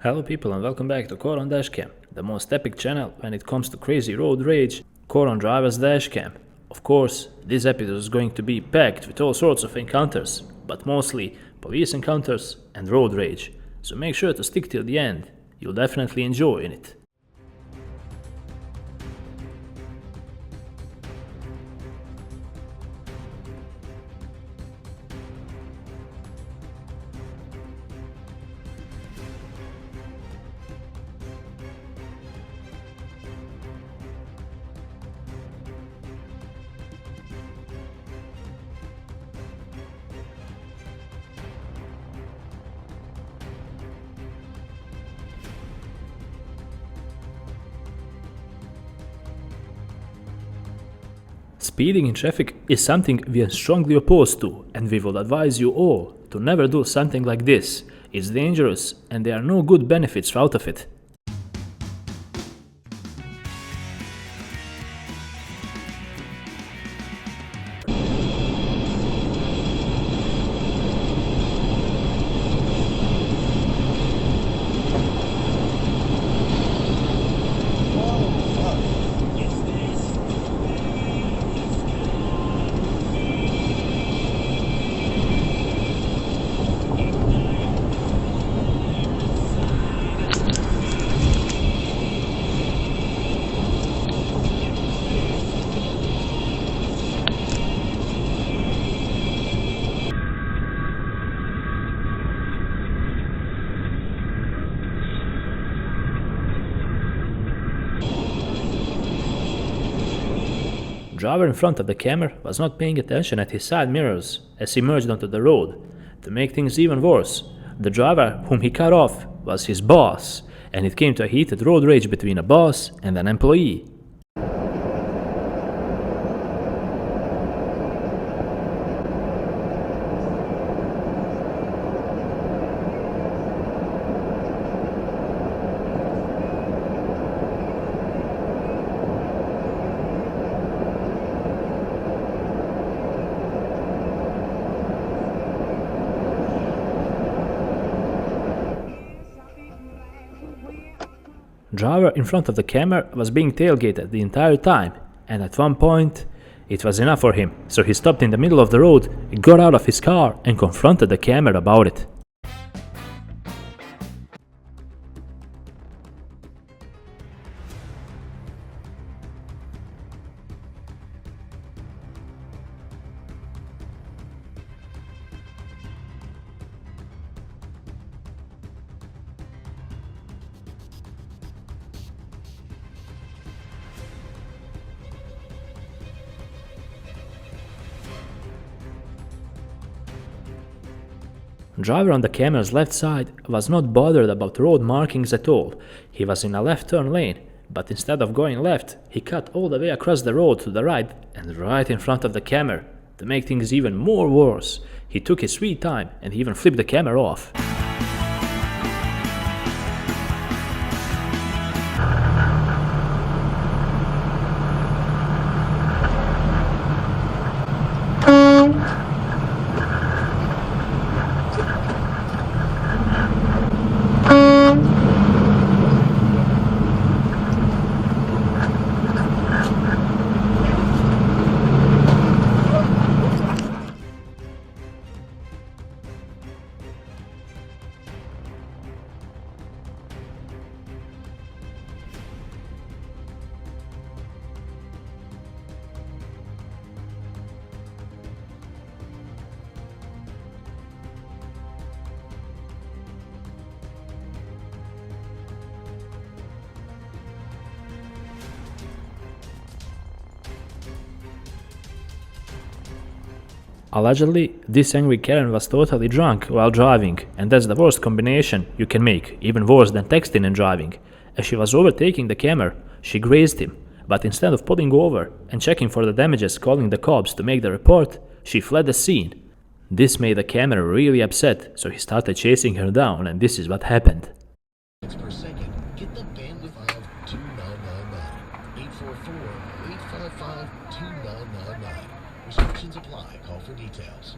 Hello people and welcome back to DashCam, the most epic channel when it comes to crazy road rage, driver's dashcam. Of course, this episode is going to be packed with all sorts of encounters, but mostly police encounters and road rage, so make sure to stick till the end, you'll definitely enjoy it. Speeding in traffic is something we are strongly opposed to, and we would advise you all to never do something like this. It's dangerous and there are no good benefits out of it. The driver in front of the camera was not paying attention at his side mirrors as he merged onto the road. To make things even worse, the driver whom he cut off was his boss, and it came to a heated road rage between a boss and an employee. Driver in front of the camera was being tailgated the entire time, and at one point it was enough for him, so he stopped in the middle of the road, got out of his car and confronted the camera about it. Driver on the camera's left side was not bothered about road markings at all. He was in a left turn lane, but instead of going left, he cut all the way across the road to the right and right in front of the camera. To make things even more worse, he took his sweet time and even flipped the camera off. Allegedly, this angry Karen was totally drunk while driving, and that's the worst combination you can make, even worse than texting and driving. As she was overtaking the camera, she grazed him, but instead of pulling over and checking for the damages, calling the cops to make the report, she fled the scene. This made the camera really upset, so he started chasing her down, and this is what happened. Per second. Get the bandwidth of 2999. 844-855-2999. Restrictions apply. Call for details.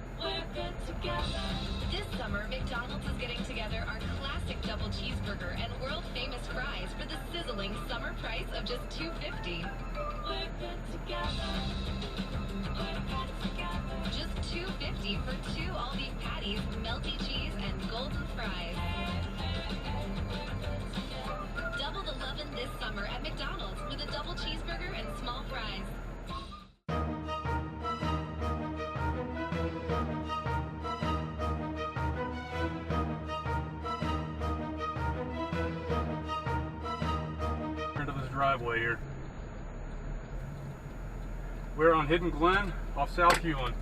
This summer, McDonald's is getting together our classic double cheeseburger and world-famous fries for the sizzling summer price of just $2.50. Just $2.50 for 2 all-beef patties, melty cheese, and golden fries. Double the lovin' this summer at McDonald's with a double cheeseburger and small fries. Into this driveway here. We're on Hidden Glen off South Hulen.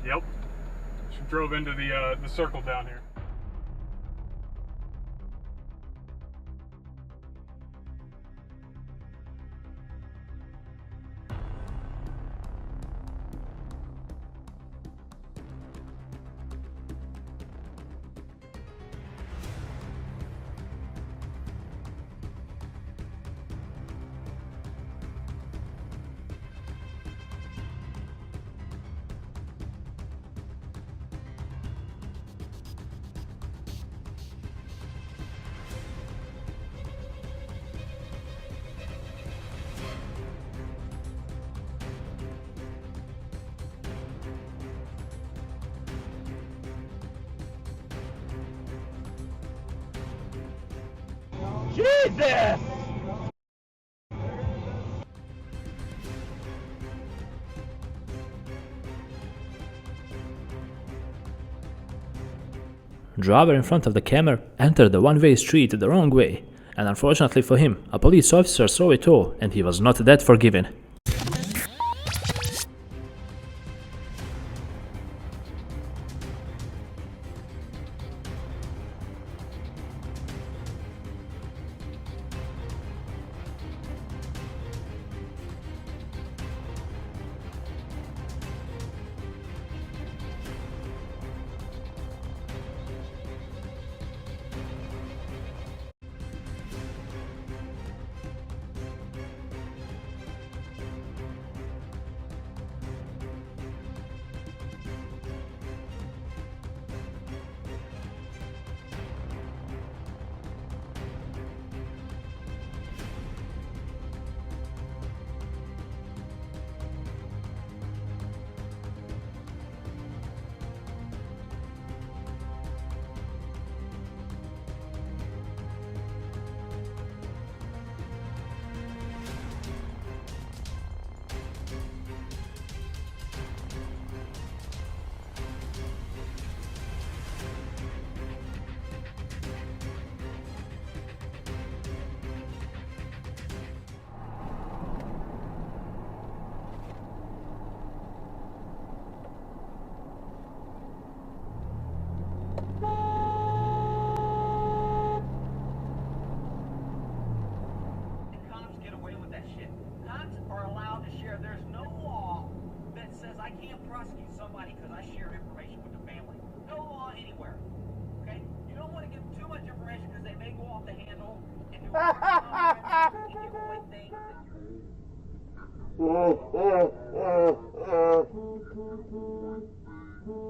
Yep. She drove into the circle down here. Jesus! Driver in front of the camera entered the one-way street the wrong way, and unfortunately for him, a police officer saw it all and he was not that forgiving. Somebody because I share information with the family. No law anywhere. Okay? You don't want to give too much information because they may go off the handle and do and give away things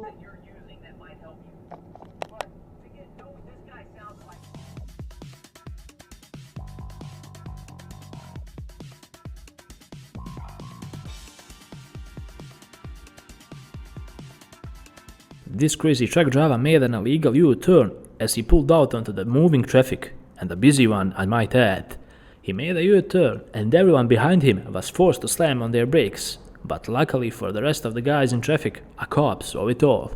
that you're using that might help you. But to get know what this guy sounds like. This crazy truck driver made an illegal U-turn as he pulled out onto the moving traffic, and a busy one I might add. He made a U-turn and everyone behind him was forced to slam on their brakes, but luckily for the rest of the guys in traffic, a cop saw it all.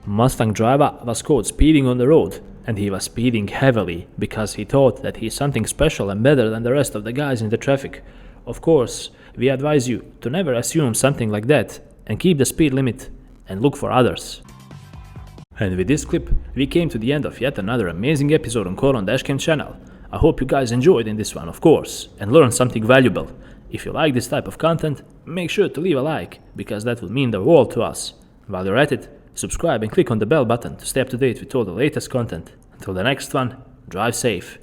Mustang driver was caught speeding on the road, and he was speeding heavily because he thought that he's something special and better than the rest of the guys in the traffic. Of course, we advise you to never assume something like that and keep the speed limit and look for others. And with this clip, we came to the end of yet another amazing episode on DashCam channel. I hope you guys enjoyed in this one, of course, and learned something valuable. If you like this type of content, make sure to leave a like, because that will mean the world to us. While you're at it, subscribe and click on the bell button to stay up to date with all the latest content. Until the next one, drive safe.